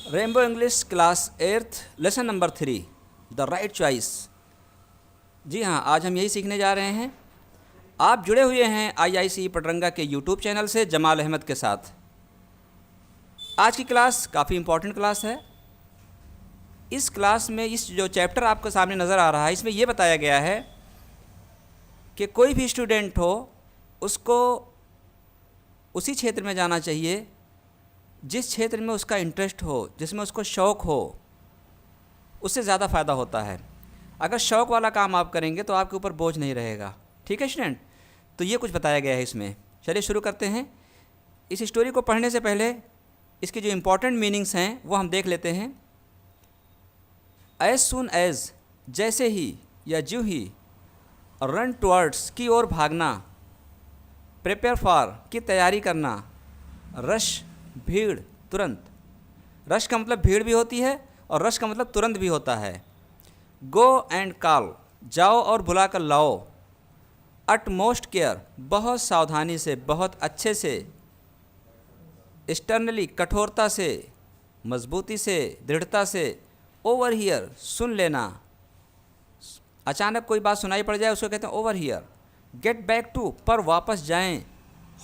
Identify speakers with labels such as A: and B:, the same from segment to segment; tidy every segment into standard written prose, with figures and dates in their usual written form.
A: Rainbow English class 8th lesson number 3 the right choice. जी हाँ, आज हम यही सीखने जा रहे हैं। आप जुड़े हुए हैं IIC पटरंगा के यूट्यूब चैनल से जमाल अहमद के साथ। आज की क्लास काफ़ी इम्पॉर्टेंट क्लास है। इस क्लास में इस जो चैप्टर आपके सामने नज़र आ रहा है, इसमें यह बताया गया है कि कोई भी स्टूडेंट हो उसको उसी क्षेत्र में जाना चाहिए जिस क्षेत्र में उसका इंटरेस्ट हो, जिसमें उसको शौक़ हो। उससे ज़्यादा फ़ायदा होता है। अगर शौक़ वाला काम आप करेंगे तो आपके ऊपर बोझ नहीं रहेगा। ठीक है स्टूडेंट, तो ये कुछ बताया गया है इसमें। चलिए शुरू करते हैं। इस स्टोरी को पढ़ने से पहले इसकी जो इम्पोर्टेंट मीनिंग्स हैं वो हम देख लेते हैं। एज सुन एज, जैसे ही या ज्यों ही। रन टुवर्ड्स, की ओर भागना। प्रिपेयर फॉर, की तैयारी करना। रश, भीड़, तुरंत। रश का मतलब भीड़ भी होती है और रश का मतलब तुरंत भी होता है। गो एंड कॉल, जाओ और बुला कर लाओ। अटमोस्ट केयर, बहुत सावधानी से, बहुत अच्छे से। स्टर्नली, कठोरता से, मजबूती से, दृढ़ता से। ओवर हियर, सुन लेना। अचानक कोई बात सुनाई पड़ जाए उसको कहते हैं over here. Get back to, पर वापस जाएं।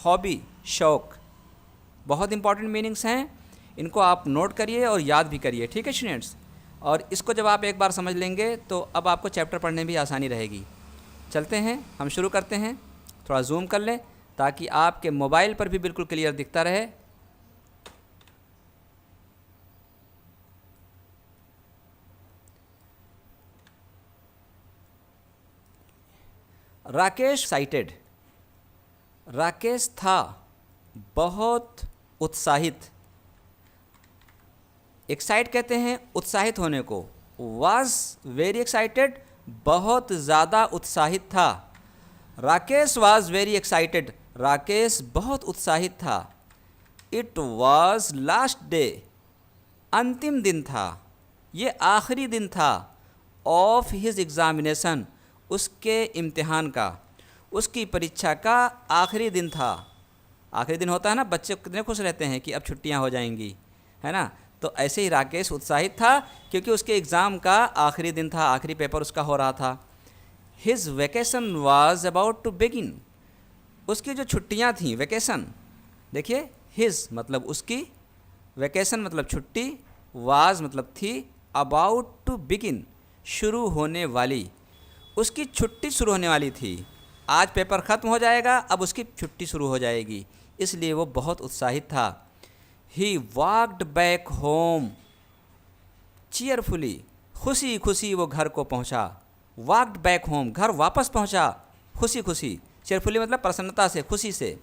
A: हॉबी, शौक़। बहुत इंपॉर्टेंट मीनिंग्स हैं, इनको आप नोट करिए और याद भी करिए। ठीक है स्टूडेंट्स, और इसको जब आप एक बार समझ लेंगे तो अब आपको चैप्टर पढ़ने में भी आसानी रहेगी। चलते हैं, हम शुरू करते हैं। थोड़ा जूम कर लें ताकि आपके मोबाइल पर भी बिल्कुल क्लियर दिखता रहे। राकेश साइटेड। राकेश था बहुत उत्साहित। एक्साइट कहते हैं उत्साहित होने को। वाज वेरी एक्साइटेड, बहुत ज़्यादा उत्साहित था। Rakesh was very excited, Rakesh बहुत उत्साहित था। इट वाज लास्ट डे, अंतिम दिन था, ये आखिरी दिन था। ऑफ हिज एग्ज़ामिनेशन, उसके इम्तिहान का, उसकी परीक्षा का आखिरी दिन था। आखिरी दिन होता है ना, बच्चे कितने खुश रहते हैं कि अब छुट्टियां हो जाएंगी, है ना। तो ऐसे ही राकेश उत्साहित था क्योंकि उसके एग्ज़ाम का आखिरी दिन था, आखिरी पेपर उसका हो रहा था। His vacation was about to begin, उसकी जो छुट्टियां थीं, वैकेशन देखिए, हिज मतलब उसकी, वैकेशन मतलब छुट्टी, वाज मतलब थी, अबाउट टू बिगिन शुरू होने वाली। उसकी छुट्टी शुरू होने वाली थी। आज पेपर ख़त्म हो जाएगा, अब उसकी छुट्टी शुरू हो जाएगी, इसलिए वो बहुत उत्साहित था। He walked back home cheerfully, खुशी खुशी वो घर को पहुंचा। वॉकड बैक होम, घर वापस पहुंचा खुशी खुशी। चीयरफुली मतलब प्रसन्नता से, खुशी से।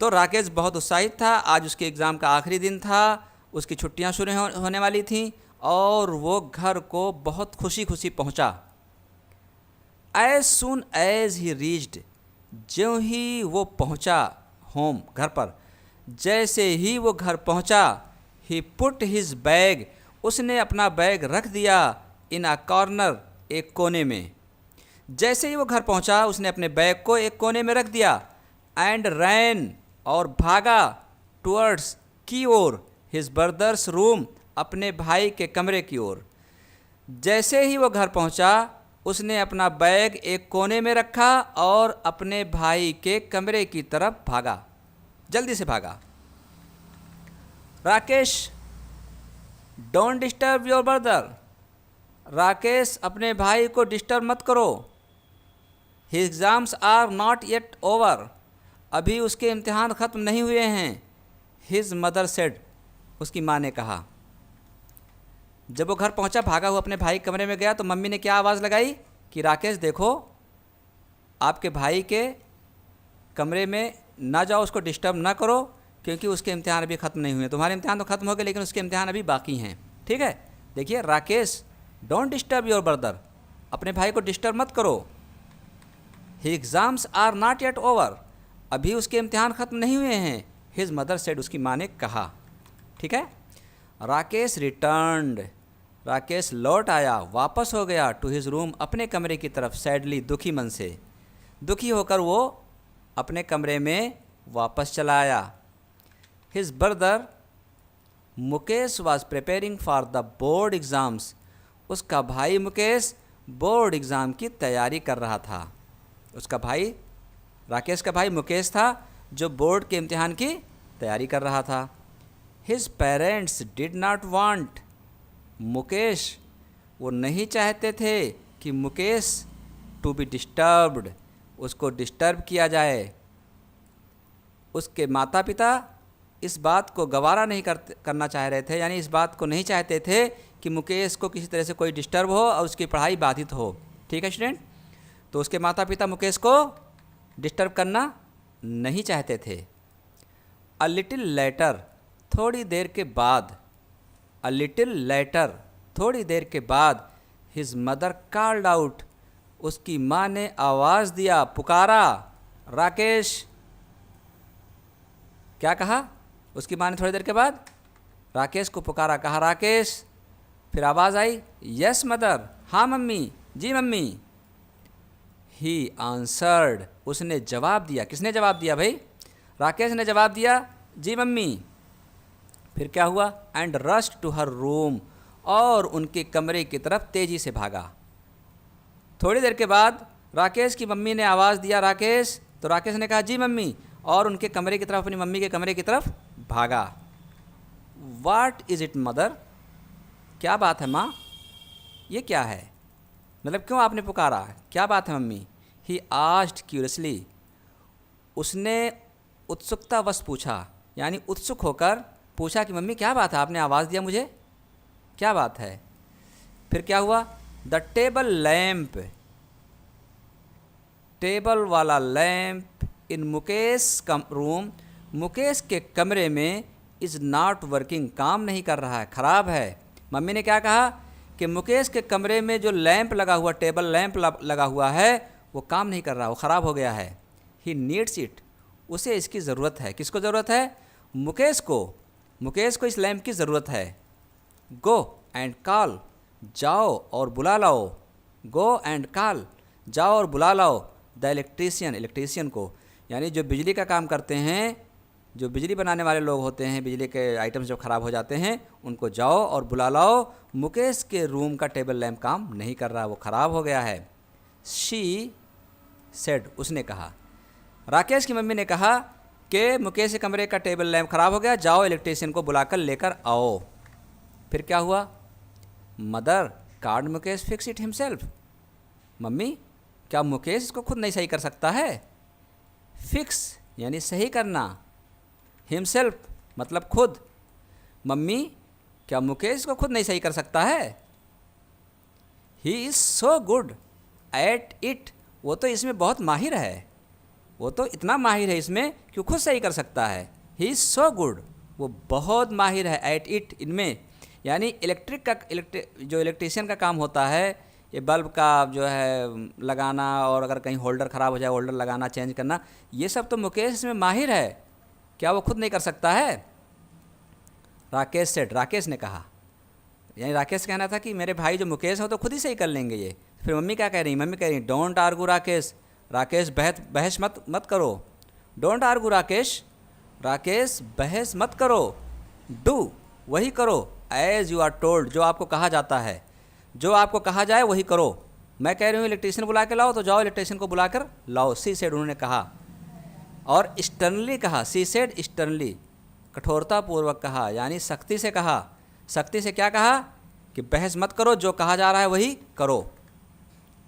A: तो राकेश बहुत उत्साहित था, आज उसके एग्ज़ाम का आखिरी दिन था, उसकी छुट्टियां शुरू होने वाली थीं और वो घर को बहुत खुशी खुशी पहुंचा। As soon as he reached, ज्यों ही वो पहुंचा होम, घर पर, जैसे ही वो घर पहुंचा। ही पुट हिज बैग, उसने अपना बैग रख दिया। इन अ कॉर्नर, एक कोने में। जैसे ही वो घर पहुंचा उसने अपने बैग को एक कोने में रख दिया। एंड रैन, और भागा। टुवर्ड्स, की ओर। हिज ब्रदर्स रूम, अपने भाई के कमरे की ओर। जैसे ही वो घर पहुंचा उसने अपना बैग एक कोने में रखा और अपने भाई के कमरे की तरफ भागा, जल्दी से भागा। Rakesh, don't disturb your brother, Rakesh अपने भाई को डिस्टर्ब मत करो। His exams are not yet over, अभी उसके इम्तिहान ख़त्म नहीं हुए हैं। हिज मदर सेड, उसकी माँ ने कहा। जब वो घर पहुंचा, भागा हुआ अपने भाई के कमरे में गया तो मम्मी ने क्या आवाज़ लगाई कि राकेश देखो, आपके भाई के कमरे में ना जाओ, उसको डिस्टर्ब ना करो क्योंकि उसके इम्तिहान अभी ख़त्म नहीं हुए। तुम्हारे इम्तिहान तो ख़त्म हो गए लेकिन उसके इम्तिहान अभी बाकी हैं। ठीक है, देखिए, Rakesh don't disturb your brother, अपने भाई को डिस्टर्ब मत करो। His exams are not yet over, अभी उसके इम्तिहान ख़त्म नहीं हुए हैं। हिज मदर सेड, उसकी माँ ने कहा। ठीक है। राकेश रिटर्न्ड, राकेश लौट आया, वापस हो गया। टू हिज रूम, अपने कमरे की तरफ। सैडली, दुखी मन से, दुखी होकर वो अपने कमरे में वापस चला आया। His brother Mukesh was preparing for the board exams. उसका भाई मुकेश बोर्ड एग्ज़ाम की तैयारी कर रहा था। उसका भाई, राकेश का भाई मुकेश था जो बोर्ड के इम्तिहान की तैयारी कर रहा था। His parents did not want, Mukesh वो नहीं चाहते थे कि मुकेश टू बी डिस्टर्ब्ड, उसको डिस्टर्ब किया जाए। उसके माता पिता इस बात को गवारा नहीं करना चाह रहे थे, यानी इस बात को नहीं चाहते थे कि मुकेश को किसी तरह से कोई डिस्टर्ब हो और उसकी पढ़ाई बाधित हो। ठीक है स्टूडेंट, तो उसके माता पिता मुकेश को डिस्टर्ब करना नहीं चाहते थे। अ लिटिल लेटर, थोड़ी देर के बाद, अ लिटिल लेटर, थोड़ी देर के बाद, हिज मदर कॉल्ड आउट, उसकी माँ ने आवाज़ दिया, पुकारा, राकेश। क्या कहा उसकी माँ ने थोड़ी देर के बाद? राकेश को पुकारा, कहा राकेश। फिर आवाज़ आई, यस मदर, हाँ मम्मी, जी मम्मी। ही आंसर्ड, उसने जवाब दिया। किसने जवाब दिया भाई? राकेश ने जवाब दिया, जी मम्मी। फिर क्या हुआ? And rushed to her room, और उनके कमरे की तरफ तेज़ी से भागा। थोड़ी देर के बाद राकेश की मम्मी ने आवाज़ दिया, राकेश, तो राकेश ने कहा जी मम्मी, और उनके कमरे की तरफ, अपनी मम्मी के कमरे की तरफ भागा। वाट इज़ इट मदर, क्या बात है माँ, ये क्या है, मतलब क्यों आपने पुकारा, क्या बात है मम्मी? ही आस्क्ड क्यूरियसली, उसने उत्सुकतावश पूछा, यानी उत्सुक होकर पूछा कि मम्मी क्या बात है, आपने आवाज़ दिया मुझे, क्या बात है? फिर क्या हुआ? द टेबल लैम्प, टेबल वाला लैम्प इन मुकेश रूम, मुकेश के कमरे में इज़ नॉट वर्किंग, काम नहीं कर रहा है, ख़राब है। मम्मी ने क्या कहा कि मुकेश के कमरे में जो लैंप लगा हुआ, टेबल लैंप लगा हुआ है, वो काम नहीं कर रहा, वो ख़राब हो गया है। ही नीड्स इट, उसे इसकी ज़रूरत है। किसको ज़रूरत है? मुकेश को, मुकेश को इस लैंप की ज़रूरत है। गो एंड कॉल, जाओ और बुला लाओ, गो एंड कॉल, जाओ और बुला लाओ द इलेक्ट्रीशियन, इलेक्ट्रीशियन को, यानी जो बिजली का काम करते हैं, जो बिजली बनाने वाले लोग होते हैं, बिजली के आइटम्स जब ख़राब हो जाते हैं उनको जाओ और बुला लाओ। मुकेश के रूम का टेबल लैंप काम नहीं कर रहा, वो ख़राब हो गया है। शी सेड, उसने कहा, राकेश की मम्मी ने कहा कि मुकेश के कमरे का टेबल लैंप ख़राब हो गया, जाओ इलेक्ट्रीशियन को बुलाकर लेकर आओ। फिर क्या हुआ? Mother can't Mukesh fix it himself, mummy क्या मुकेश इसको खुद नहीं सही कर सकता है? फिक्स यानी सही करना, हिमसेल्फ मतलब खुद। मम्मी क्या मुकेश इसको खुद नहीं सही कर सकता है? He is so good at it, वो तो इसमें बहुत माहिर है, वो तो इतना माहिर है इसमें कि वो खुद सही कर सकता है। ही इज़ सो गुड, वो बहुत माहिर है एट इट, इनमें, यानी इलेक्ट्रिक का, जो इलेक्ट्रीशियन का काम होता है, ये बल्ब का जो है लगाना, और अगर कहीं होल्डर ख़राब हो जाए होल्डर लगाना, चेंज करना, ये सब तो मुकेश इसमें माहिर है, क्या वो खुद नहीं कर सकता है? राकेश सेड, राकेश ने कहा, यानी राकेश कहना था कि मेरे भाई जो मुकेश हो तो खुद ही सही कर लेंगे ये। फिर मम्मी क्या कह रही? मम्मी कह रही डोंट आर्गू राकेश, राकेश बहस मत करो। डोंट आर्गू राकेश, राकेश बहस मत करो। डू, वही करो, एज यू आर टोल्ड, जो आपको कहा जाता है, जो आपको कहा जाए वही करो। मैं कह रही हूँ इलेक्ट्रीशियन बुला के लाओ, तो जाओ इलेक्ट्रीशियन को बुला कर लाओ। सी सेड, उन्होंने कहा, और स्टर्नली कहा, सी सेड स्टर्नली, कठोरतापूर्वक कहा, यानी सख्ती से कहा। सख्ती से क्या कहा? कि बहस मत करो, जो कहा जा रहा है वही करो।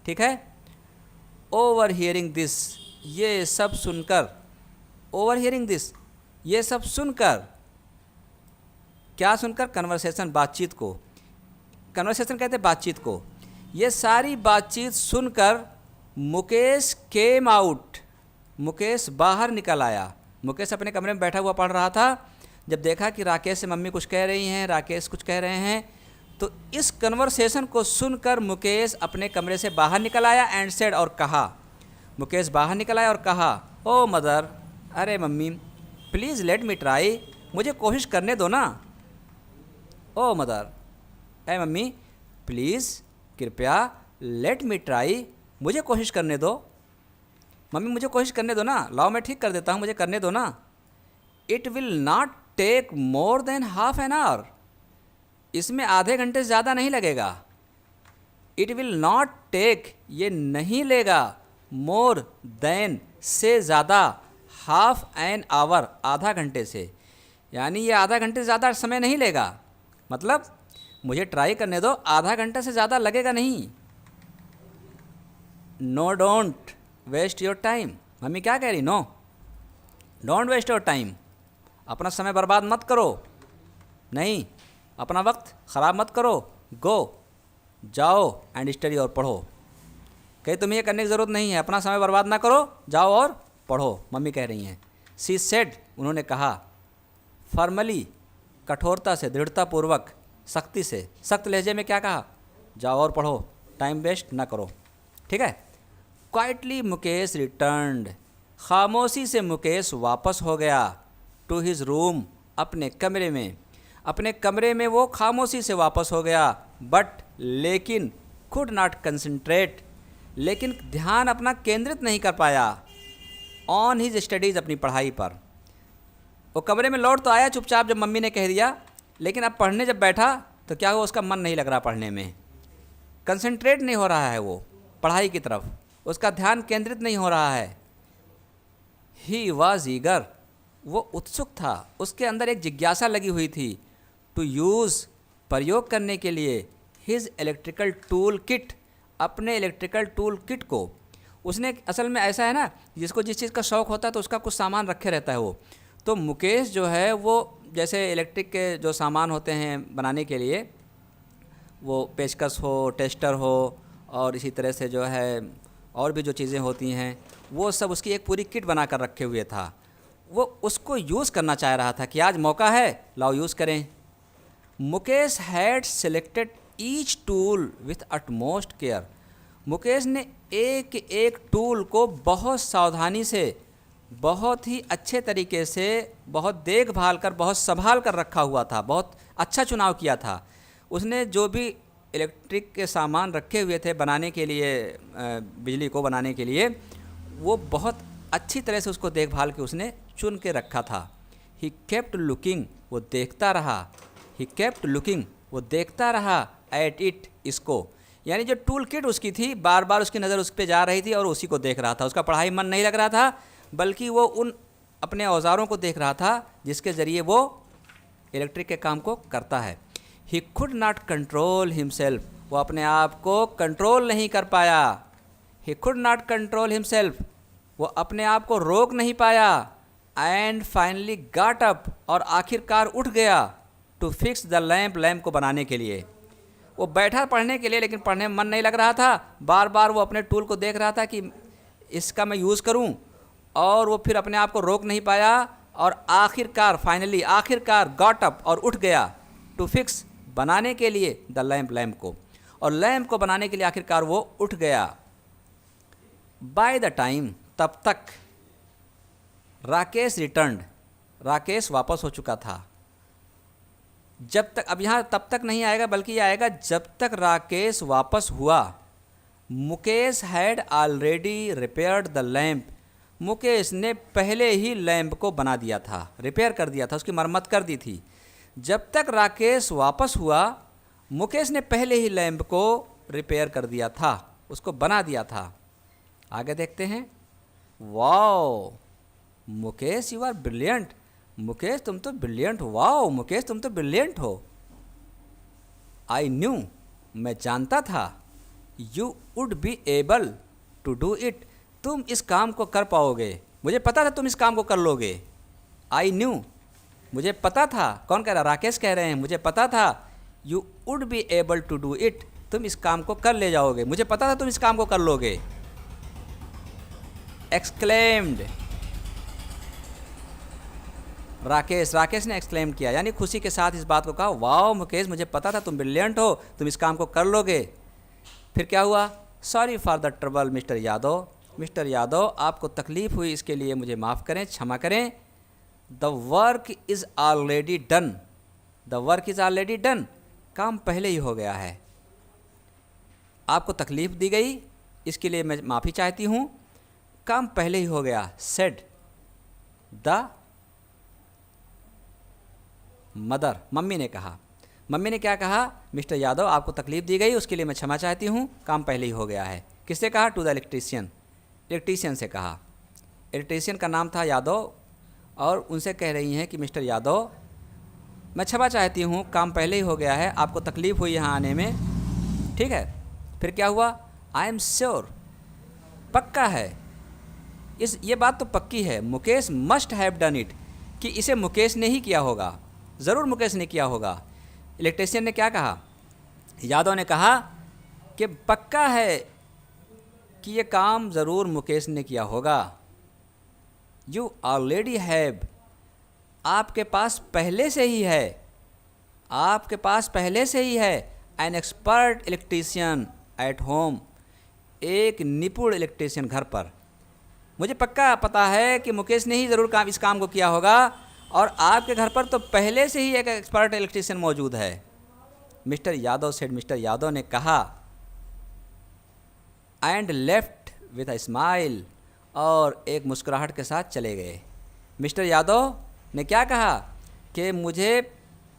A: ठीक है? ओवर हियरिंग दिस, ये सब सुनकर, ओवर हियरिंग दिस, ये सब सुनकर, क्या सुनकर? कन्वर्सेशन, बातचीत को, कन्वर्सेशन कहते हैं बातचीत को। ये सारी बातचीत सुनकर मुकेश केम आउट, मुकेश बाहर निकल आया। मुकेश अपने कमरे में बैठा हुआ पढ़ रहा था, जब देखा कि राकेश से मम्मी कुछ कह रही हैं, राकेश कुछ कह रहे हैं, तो इस कन्वर्सेशन को सुनकर मुकेश अपने कमरे से बाहर निकल आया एंड सेड, और कहा, मुकेश बाहर निकल आया और कहा, ओ मदर, अरे mummy, please let me try, मुझे कोशिश करने दो ना। ओ मदर, ए मम्मी, प्लीज़ कृपया, लेट मी ट्राई, मुझे कोशिश करने दो, मम्मी मुझे कोशिश करने दो ना, लाओ मैं ठीक कर देता हूँ, मुझे करने दो ना। It will not take more than half an hour, इसमें आधे घंटे से ज़्यादा नहीं लगेगा। इट विल नॉट टेक, ये नहीं लेगा, मोर देन से ज़्यादा, हाफ एन आवर आधा घंटे से, यानी ये आधा घंटे से ज़्यादा समय नहीं लेगा, मतलब मुझे ट्राई करने दो, आधा घंटा से ज़्यादा लगेगा नहीं। No don't waste your time, mummy क्या कह रही, no don't waste your time, अपना समय बर्बाद मत करो, नहीं अपना वक्त ख़राब मत करो, गो जाओ एंड स्टडी और पढ़ो, कहीं तुम्हें ये करने की ज़रूरत नहीं है, अपना समय बर्बाद ना करो, जाओ और पढ़ो, मम्मी कह रही हैं। सी सेड, उन्होंने कहा, फॉर्मली कठोरता से, दृढ़तापूर्वक, सख्ती से, सख्त लहजे में क्या कहा, जाओ और पढ़ो, टाइम वेस्ट ना करो, ठीक है। क्वाइटली मुकेश रिटर्न्ड, खामोशी से मुकेश वापस हो गया, टू हिज रूम, अपने कमरे में, अपने कमरे में वो खामोशी से वापस हो गया, बट लेकिन कुड नॉट कंसंट्रेट, लेकिन ध्यान अपना केंद्रित नहीं कर पाया, ऑन हिज स्टडीज़, अपनी पढ़ाई पर। वो कमरे में लौट तो आया चुपचाप जब मम्मी ने कह दिया, लेकिन अब पढ़ने जब बैठा तो क्या हुआ, उसका मन नहीं लग रहा पढ़ने में, कंसंट्रेट नहीं हो रहा है वो पढ़ाई की तरफ, उसका ध्यान केंद्रित नहीं हो रहा है। ही वॉज ईगर, वो उत्सुक था, उसके अंदर एक जिज्ञासा लगी हुई थी, टू यूज़, प्रयोग करने के लिए, हिज इलेक्ट्रिकल टूल किट, अपने इलेक्ट्रिकल टूल किट को। उसने असल में ऐसा है ना, जिसको जिस चीज़ का शौक़ होता है तो उसका कुछ सामान रखे रहता है वो, तो मुकेश जो है वो जैसे इलेक्ट्रिक के जो सामान होते हैं बनाने के लिए, वो पेचकस हो, टेस्टर हो, और इसी तरह से जो है और भी जो चीज़ें होती हैं, वो सब उसकी एक पूरी किट बना कर रखे हुए था। वो उसको यूज़ करना चाह रहा था कि आज मौका है, लाओ यूज़ करें। Mukesh had selected each tool with utmost care, Mukesh ने एक एक टूल को बहुत सावधानी से, बहुत ही अच्छे तरीके से, बहुत देखभाल कर, बहुत संभाल कर रखा हुआ था, बहुत अच्छा चुनाव किया था उसने। जो भी इलेक्ट्रिक के सामान रखे हुए थे बनाने के लिए, बिजली को बनाने के लिए, वो बहुत अच्छी तरह से उसको देखभाल के उसने चुन के रखा था। ही केप्ट लुकिंग, वो देखता रहा, ही केप्ट लुकिंग, वो देखता रहा, एट इट, इसको, यानी जो टूल किट उसकी थी, बार बार उसकी नज़र उस पर जा रही थी और उसी को देख रहा था। उसका पढ़ाई मन नहीं लग रहा था, बल्कि वो उन अपने औजारों को देख रहा था जिसके ज़रिए वो इलेक्ट्रिक के काम को करता है। He could not control himself, वो अपने आप को कंट्रोल नहीं कर पाया। He could not control himself, वो अपने आप को रोक नहीं पाया। एंड फाइनली गॉट अप, और आखिरकार उठ गया, to fix the lamp, lamp को बनाने के लिए। वो बैठा पढ़ने के लिए, लेकिन पढ़ने में मन नहीं लग रहा था, बार बार वो अपने टूल को देख रहा था कि इसका मैं यूज़ करूं, और वो फिर अपने आप को रोक नहीं पाया, और आखिरकार फाइनली, आखिरकार गॉट अप, और उठ गया, टू फिक्स, बनाने के लिए, द लैम्प, लैम्प को, और लैम्प को बनाने के लिए आखिरकार वो उठ गया। बाय द टाइम, तब तक, राकेश रिटर्न्ड, राकेश वापस हो चुका था। जब तक, अब यहाँ तब तक नहीं आएगा, बल्कि ये आएगा जब तक राकेश वापस हुआ। Mukesh had already repaired the lamp, Mukesh ने पहले ही लैम्प को बना दिया था, रिपेयर कर दिया था, उसकी मरम्मत कर दी थी। जब तक राकेश वापस हुआ, मुकेश ने पहले ही लैम्प को रिपेयर कर दिया था, उसको बना दिया था। आगे देखते हैं। Wow Mukesh, you are brilliant, Mukesh तुम तो ब्रिलियंट हो, वाओ मुकेश तुम तो ब्रिलियंट हो। आई न्यू, मैं जानता था, you would be able to do it, तुम इस काम को कर पाओगे, मुझे पता था तुम इस काम को कर लोगे। आई न्यू, मुझे पता था, कौन कह रहा, राकेश कह रहे हैं, मुझे पता था, you would be able to do it, तुम इस काम को कर ले जाओगे, मुझे पता था तुम इस काम को कर लोगे। एक्सक्लेम्ड, राकेश ने एक्सक्लेम किया, यानी खुशी के साथ इस बात को कहा, वाओ मुकेश मुझे पता था तुम ब्रिलियंट हो, तुम इस काम को कर लोगे। फिर क्या हुआ, sorry for the trouble mister Yadav, mister Yadav आपको तकलीफ़ हुई, इसके लिए मुझे माफ़ करें, क्षमा करें। The work is already done, the work is already done, काम पहले ही हो गया है, आपको तकलीफ़ दी गई, इसके लिए मैं माफ़ी चाहती हूँ, काम पहले ही हो गया। सेड द मदर, मम्मी ने कहा। मम्मी ने क्या कहा? मिस्टर यादव, आपको तकलीफ़ दी गई, उसके लिए मैं क्षमा चाहती हूँ, काम पहले ही हो गया है। किससे कहा? टू द इलेक्ट्रीशियन, इलेक्ट्रीशियन से कहा। इलेक्ट्रीशियन का नाम था यादव, और उनसे कह रही हैं कि मिस्टर यादव, मैं क्षमा चाहती हूँ, काम पहले ही हो गया है, आपको तकलीफ़ हुई यहाँ आने में, ठीक है। फिर क्या हुआ? आई एम श्योर, पक्का है, ये बात तो पक्की है, Mukesh must have done it, कि इसे मुकेश ने ही किया होगा, ज़रूर मुकेश ने किया होगा। इलेक्ट्रीशियन ने क्या कहा? यादव ने कहा कि पक्का है कि ये काम ज़रूर मुकेश ने किया होगा। यू ऑलरेडी हैव, आपके पास पहले से ही है, आपके पास पहले से ही है, an expert electrician at home, एक निपुण इलेक्ट्रीशियन घर पर। मुझे पक्का पता है कि मुकेश ने ही ज़रूर इस काम को किया होगा, और आपके घर पर तो पहले से ही एक एक्सपर्ट इलेक्ट्रीशियन मौजूद है। Mister Yadav said, mister Yadav ने कहा, and left with a smile, और एक मुस्कुराहट के साथ चले गए। मिस्टर यादव ने क्या कहा? कि मुझे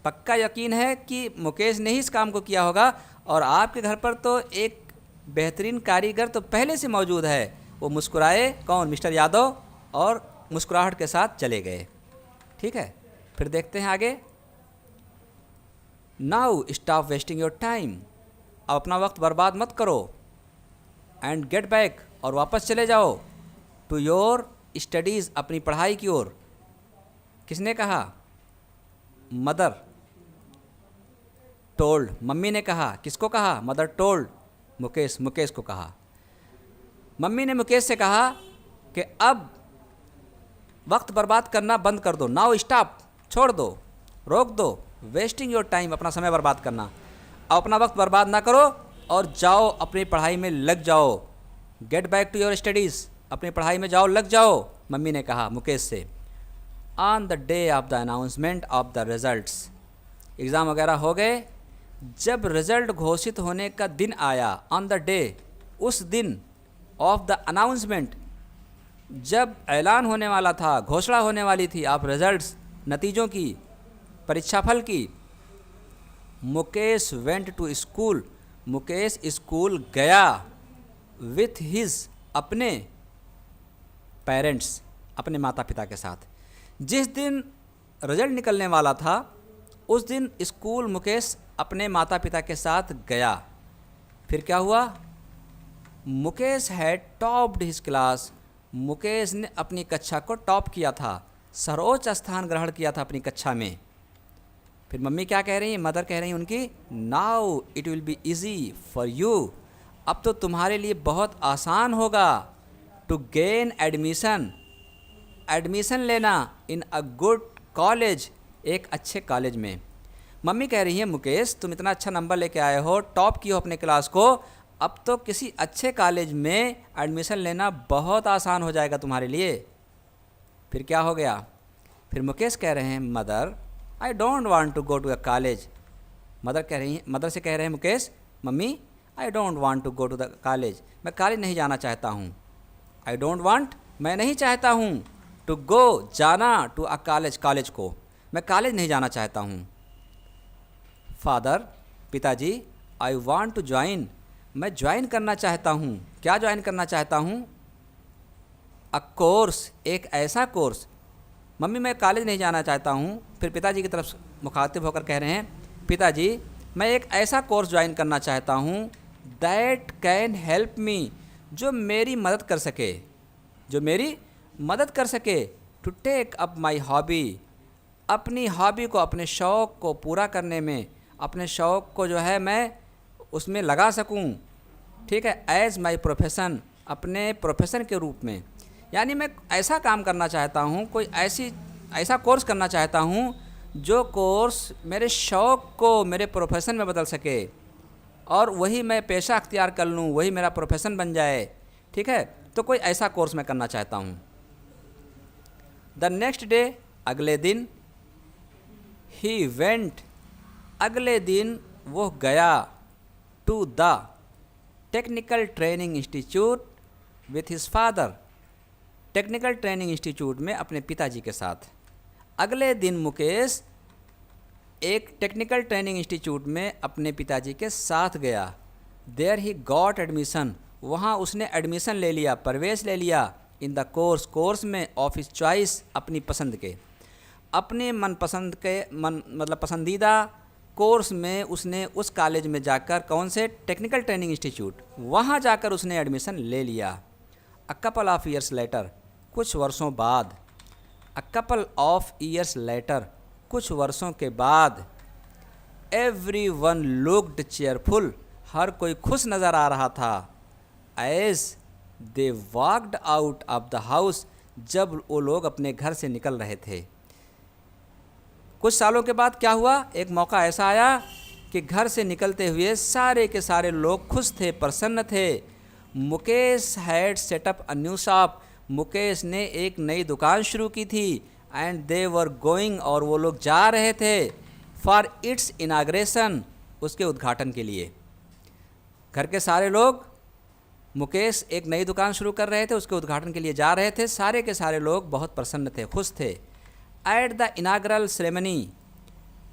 A: पक्का यकीन है कि मुकेश ने ही इस काम को किया होगा, और आपके घर पर तो एक बेहतरीन कारीगर तो पहले से मौजूद है। वो मुस्कुराए, कौन? मिस्टर यादव, और मुस्कुराहट के साथ चले गए। ठीक है, फिर देखते हैं आगे। Now stop wasting your time, अब अपना वक्त बर्बाद मत करो, एंड गेट बैक, और वापस चले जाओ, टू योर स्टडीज़, अपनी पढ़ाई की ओर। किसने कहा? मदर टोल्ड, मम्मी ने कहा। किसको कहा? मदर टोल्ड मुकेश, मुकेश को कहा। मम्मी ने मुकेश से कहा कि अब वक्त बर्बाद करना बंद कर दो, नाउ स्टॉप, छोड़ दो, रोक दो, वेस्टिंग योर टाइम, अपना समय बर्बाद करना, अब अपना वक्त बर्बाद ना करो, और जाओ अपनी पढ़ाई में लग जाओ। Get back to your studies, अपनी पढ़ाई में जाओ, लग जाओ, मम्मी ने कहा मुकेश से। On the day of the announcement of the results, exam वगैरह हो गए, जब रिज़ल्ट घोषित होने का दिन आया, ऑन द डे, उस दिन, ऑफ द अनाउंसमेंट, जब ऐलान होने वाला था, घोषणा होने वाली थी आप रिजल्ट्स, नतीजों की, परीक्षाफल की, Mukesh went to school, Mukesh school गया, विथ हिज, अपने पेरेंट्स, अपने माता पिता के साथ। जिस दिन रिजल्ट निकलने वाला था, उस दिन स्कूल मुकेश अपने माता पिता के साथ गया। फिर क्या हुआ? Mukesh had topped his class, Mukesh ने अपनी कक्षा को टॉप किया था, सर्वोच्च स्थान ग्रहण किया था अपनी कक्षा में। फिर मम्मी क्या कह रही हैं? मदर कह रही हैं उनकी, now it will be easy for you, अब तो तुम्हारे लिए बहुत आसान होगा, टू गेन एडमिशन, एडमिशन लेना, इन अ गुड कॉलेज, एक अच्छे कॉलेज में। मम्मी कह रही है, मुकेश तुम इतना अच्छा नंबर लेके आए हो, टॉप की हो अपने क्लास को, अब तो किसी अच्छे कॉलेज में एडमिशन लेना बहुत आसान हो जाएगा तुम्हारे लिए। फिर क्या हो गया? फिर मुकेश कह रहे हैं, mother I don't want to go to a college, mother कह रही हैं, मदर से कह रहे हैं Mukesh, mummy I don't want to go to the college, मैं कॉलेज नहीं जाना चाहता हूँ। आई डोंट वांट, मैं नहीं चाहता हूँ, टू गो, जाना, टू अ कॉलेज, कॉलेज को, मैं कॉलेज नहीं जाना चाहता हूँ। फादर, पिताजी, आई वांट टू ज्वाइन, मैं ज्वाइन करना चाहता हूँ। क्या ज्वाइन करना चाहता हूँ? अ कोर्स, एक ऐसा कोर्स। मम्मी मैं कॉलेज नहीं जाना चाहता हूँ। फिर पिताजी की तरफ मुखातिब होकर कह रहे हैं, पिताजी मैं एक ऐसा कोर्स ज्वाइन करना चाहता हूँ, दैट कैन हेल्प मी, जो मेरी मदद कर सके, जो मेरी मदद कर सके, to take up my hobby, अपनी हॉबी को, अपने शौक़ को पूरा करने में, अपने शौक़ को जो है मैं उसमें लगा सकूं, ठीक है, एज़ माई प्रोफेशन, अपने प्रोफेशन के रूप में। यानी मैं ऐसा काम करना चाहता हूं, कोई ऐसा कोर्स करना चाहता हूं, जो कोर्स मेरे शौक़ को मेरे प्रोफेशन में बदल सके, और वही मैं पेशा अख्तियार कर लूँ, वही मेरा प्रोफेशन बन जाए, ठीक है, तो कोई ऐसा कोर्स मैं करना चाहता हूँ। द नेक्स्ट डे, अगले दिन, ही वेंट, अगले दिन वो गया, to the technical training institute with his father, technical training institute में अपने पिताजी के साथ। अगले दिन मुकेश एक टेक्निकल ट्रेनिंग इंस्टीट्यूट में अपने पिताजी के साथ गया। देयर ही गॉट एडमिशन, वहाँ उसने एडमिशन ले लिया, प्रवेश ले लिया। इन द कोर्स में ऑफ हिज चॉइस, अपनी पसंद के, अपने मनपसंद के मतलब पसंदीदा कोर्स में उसने उस कॉलेज में जाकर, कौन से, टेक्निकल ट्रेनिंग इंस्टीट्यूट, वहाँ जाकर उसने एडमिशन ले लिया। A couple of years later, कुछ वर्षों बाद, a couple of years later, कुछ वर्षों के बाद, एवरी वन लुक्ड चेयरफुल, हर कोई खुश नज़र आ रहा था। As they walked out of the house, जब वो लोग अपने घर से निकल रहे थे। कुछ सालों के बाद क्या हुआ, एक मौका ऐसा आया कि घर से निकलते हुए सारे के सारे लोग खुश थे, प्रसन्न थे। Mukesh had setup a new shop, Mukesh ने एक नई दुकान शुरू की थी। एंड दे वर गोइंग, और वो लोग जा रहे थे, फॉर इट्स इनाग्रेशन, उसके उद्घाटन के लिए। घर के सारे लोग, मुकेश एक नई दुकान शुरू कर रहे थे, उसके उद्घाटन के लिए जा रहे थे। सारे के सारे लोग बहुत प्रसन्न थे, खुश थे। एट द इनाग्रल सेरेमनी,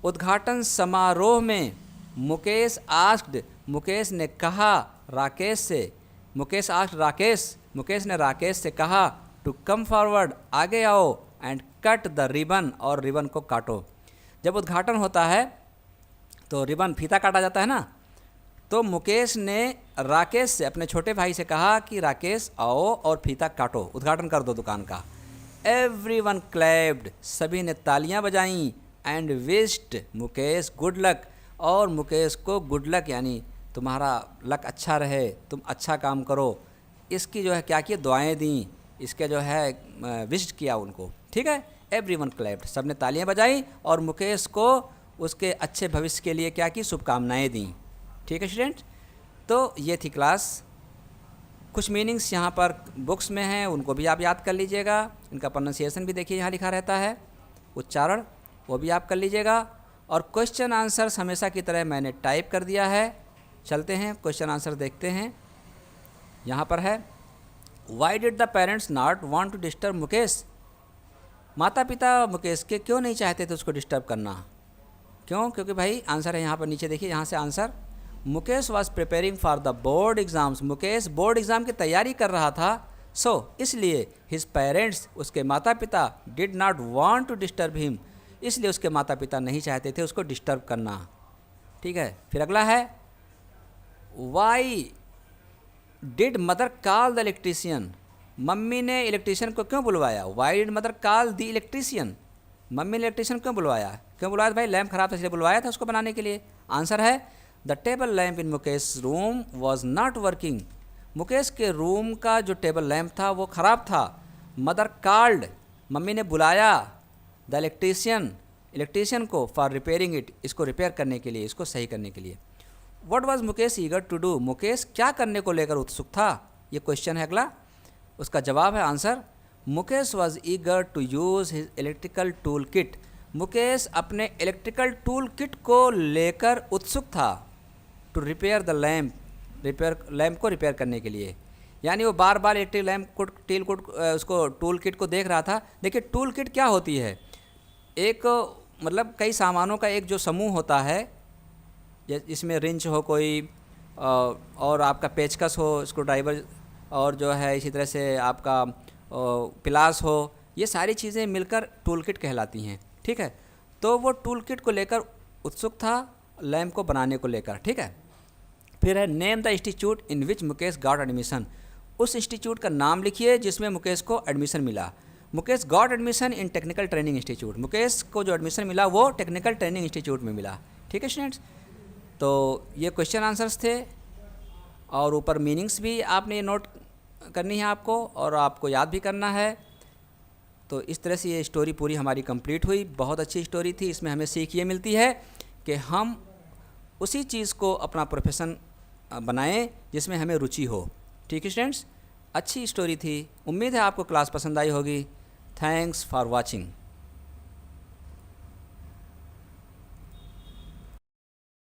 A: उद्घाटन समारोह में, मुकेश आस्क्ड, मुकेश ने कहा राकेश से, मुकेश आस्क्ड राकेश, मुकेश ने राकेश से कहा टू कम फॉरवर्ड, आगे आओ, एंड कट द रिबन, और रिबन को काटो। जब उद्घाटन होता है तो रिबन, फीता काटा जाता है ना, तो मुकेश ने राकेश से, अपने छोटे भाई से कहा कि राकेश आओ और फीता काटो, उद्घाटन कर दो दुकान का। एवरीवन क्लैप्ड, सभी ने तालियां बजाईं। And wished Mukesh good luck, और मुकेश को गुड लक, यानी तुम्हारा लक अच्छा रहे, तुम अच्छा काम करो, इसकी जो है क्या किया, दुआएं दी, इसके जो है विश किया उनको। ठीक है, एवरीवन क्लैप्ड, सब ने तालियां बजाई और मुकेश को उसके अच्छे भविष्य के लिए क्या की, शुभकामनाएं दी। ठीक है स्टूडेंट, तो ये थी क्लास। कुछ मीनिंग्स यहाँ पर बुक्स में हैं, उनको भी आप याद कर लीजिएगा। इनका प्रोनाउंसिएशन भी देखिए यहाँ लिखा रहता है, उच्चारण वो भी आप कर लीजिएगा। और क्वेश्चन आंसर्स हमेशा की तरह मैंने टाइप कर दिया है। चलते हैं क्वेश्चन आंसर देखते हैं। यहाँ पर है, why did the parents not want to disturb Mukesh, माता पिता मुकेश के क्यों नहीं चाहते थे उसको डिस्टर्ब करना, क्यों, क्योंकि भाई आंसर है यहाँ पर नीचे देखिए, यहाँ से answer, Mukesh was preparing for the board exams, Mukesh board exam की तैयारी कर रहा था। सो इसलिए हिज पेरेंट्स, उसके माता पिता, did not want to disturb him, इसलिए उसके माता पिता नहीं चाहते थे उसको डिस्टर्ब करना। ठीक है, फिर अगला है, why did mother call the electrician, mummy ने इलेक्ट्रीशियन को क्यों बुलवाया। Why did mother call the electrician, mummy ने इलेक्ट्रीशियन क्यों बुलवाया, क्यों बुलवाया, भाई लैम्प खराब था इसलिए बुलवाया था उसको बनाने के लिए। आंसर है, the table lamp in Mukesh room was not working, Mukesh के रूम का जो टेबल लैम्प था वो ख़राब था। मदर कॉल्ड, मम्मी ने बुलाया, द इलेक्ट्रीशियन को, फॉर रिपेयरिंग इट, इसको रिपेयर करने के लिए, इसको सही करने के लिए। What was Mukesh eager to do, Mukesh क्या करने को लेकर उत्सुक था, ये क्वेश्चन है अगला। उसका जवाब है answer, Mukesh was eager to use his electrical tool kit, Mukesh अपने इलेक्ट्रिकल टूल किट को लेकर उत्सुक था। To repair the lamp, lamp को रिपेयर करने के लिए, यानी वो बार बार इलेक्ट्रिक लैम्प को, टील को, उसको टूल किट को देख रहा था। देखिए टूल किट क्या होती है, एक मतलब कई सामानों का एक जो समूह होता है, जिसमें रिंच हो कोई, और आपका पेचकस हो, स्क्रू ड्राइवर, और जो है इसी तरह से आपका पिलास हो, ये सारी चीज़ें मिलकर टूल किट कहलाती हैं। ठीक है, तो वो टूल किट को लेकर उत्सुक था, लैम्प को बनाने को लेकर। ठीक है, फिर है, name the institute in which Mukesh got admission, उस इंस्टीट्यूट का नाम लिखिए जिसमें मुकेश को एडमिशन मिला। Mukesh got admission in technical training institute, Mukesh को जो एडमिशन मिला वो टेक्निकल ट्रेनिंग इंस्टीट्यूट में मिला। ठीक है स्टूडेंट्स, तो ये क्वेश्चन आंसर्स थे, और ऊपर मीनिंग्स भी आपने नोट करनी है आपको, और आपको याद भी करना है। तो इस तरह से ये स्टोरी पूरी हमारी कंप्लीट हुई। बहुत अच्छी स्टोरी थी, इसमें हमें सीख ये मिलती है कि हम उसी चीज़ को अपना प्रोफेशन बनाएं जिसमें हमें रुचि हो। ठीक है स्टूडेंट्स, अच्छी स्टोरी थी, उम्मीद है आपको क्लास पसंद आई होगी। Thanks for watching.